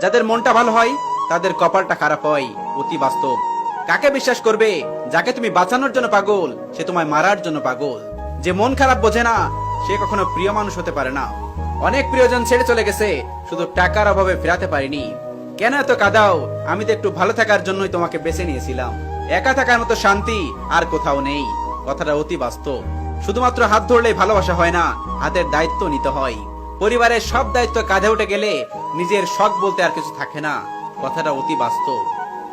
যাদের মনটা ভালো হয় তাদের কপালটা খারাপ হয়, অতি বাস্তব। কাকে বিশ্বাস করবে? যাকে তুমি বাঁচানোর জন্য পাগল সে তোমায় মারার জন্য পাগল। যে মন খারাপ বোঝে না সে কখনো প্রিয় মানুষ হতে পারে না। অনেক প্রিয়জন ছেড়ে চলে গেছে, শুধু টাকার অভাবে ফেরাতে পারিনি। কেন এত কাঁদাও? আমি তো একটু ভালো থাকার জন্যই তোমাকে বেছে নিয়েছিলাম। একা থাকার মতো শান্তি আর কোথাও নেই। কথাটা অতি বাস্তব। শুধুমাত্র হাত ধরলেই ভালোবাসা হয় না, হাতের দায়িত্ব নিতে হয়। পরিবারের সব দায়িত্ব কাঁধে উঠে গেলে নিজের শখ বলতে আর কিছু থাকে না। কথাটা অতি বাস্তব।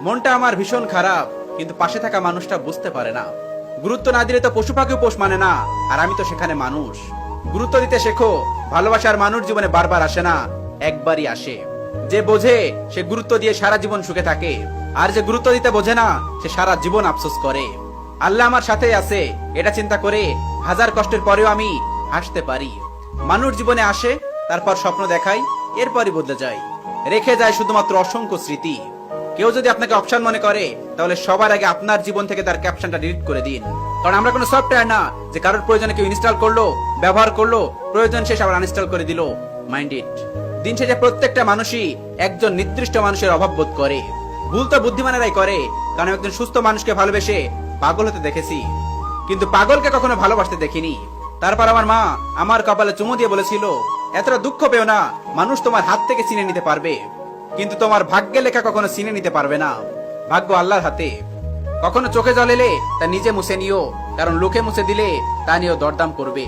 মনটা আমার ভীষণ খারাপ, কিন্তু পাশে থাকা মানুষটা বুঝতে পারে না। গুরুত্ব না দিলে তো পশু পাখিও পোষ মানে না, আর আমি তো সেখানে মানুষ। গুরুত্ব দিতে শেখো। ভালোবাসার মানুষ জীবনে বারবার আসে না, একবারই আসে। যে বোঝে সে গুরুত্ব দিয়ে সারা জীবন সুখে থাকে, আর যে গুরুত্ব দিতে বোঝে না সে সারা জীবন আফসোস করে। আল্লাহ আমার সাথেই আছে, এটা চিন্তা করে হাজার কষ্টের পরেও আমি হাসতে পারি। মানুষ জীবনে আসে, তারপর স্বপ্ন দেখায়, এরপরই বদলে যায়। রেখে যায় শুধুমাত্র অসংখ্য স্মৃতি। কেউ যদি আপনাকে অপশন মনে করে, তাহলে সবার আগে আপনার জীবন থেকে তার ক্যাপশনটা ডিলিট করে দিন। কারণ আমরা কোনো সফটওয়্যার না যে কারোর প্রয়োজনে কেউ ইনস্টল করলো, ব্যবহার করলো, প্রয়োজন শেষ আবার আনইনস্টল করে দিল। Mind it. দিন শেষে প্রত্যেকটা মানুষই একজন নির্দিষ্ট মানুষের অভাব বোধ করে। ভুল তো বুদ্ধিমানেরাই করে, কারণ একজন সুস্থ মানুষকে ভালোবেসে পাগল হতে দেখেছি, কিন্তু পাগলকে কখনো ভালোবাসতে দেখিনি। তারপর আমার মা আমার কপালে চুমু দিয়ে বলেছিল, এতটা দুঃখ পেও না, মানুষ তোমার হাত থেকে ছিনে নিতে পারবে, কিন্তু তোমার ভাগ্যে লেখা কখনো ছিনে নিতে পারবে না। ভাগ্য আল্লাহর হাতে। কখনো চোখে জল এলে তা নিজে মুছে নিও, কারণ লোকে মুছে দিলে তা নিয়েও দরদাম করবে।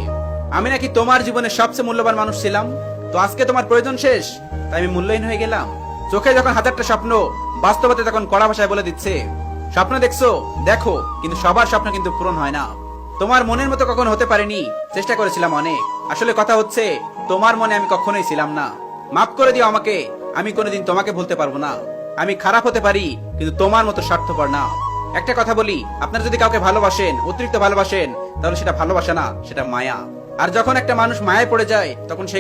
আমি নাকি তোমার জীবনের সবচেয়ে মূল্যবান মানুষ ছিলাম, তো আজকে তোমার প্রয়োজন শেষ, তাই আমি মূল্যহীন হয়ে গেলাম। চোখে যখন হাজারটা স্বপ্ন, বাস্তবতা তখন কড়া ভাষায় বলে দিচ্ছে, স্বপ্ন দেখছো দেখো, কিন্তু সবার স্বপ্ন কিন্তু পূরণ হয় না। তোমার মনের মতো কখনো হতে পারেনি, চেষ্টা করেছিলাম অনেক। আসলে কথা হচ্ছে, তোমার মনে আমি কখনোই ছিলাম না। মাফ করে দিও আমাকে, আমি কোনোদিন তোমাকে ভুলতে পারবো না। আমি খারাপ হতে পারি, কিন্তু তোমার মতো স্বার্থপর না। একটা কথা বলি, আপনারা যদি কাউকে ভালোবাসেন, অতিরিক্ত ভালোবাসেন, তাহলে সেটা ভালোবাসা না, সেটা মায়া। আর যখন একটা মানুষ মায়ায় পড়ে যায়, তখন সে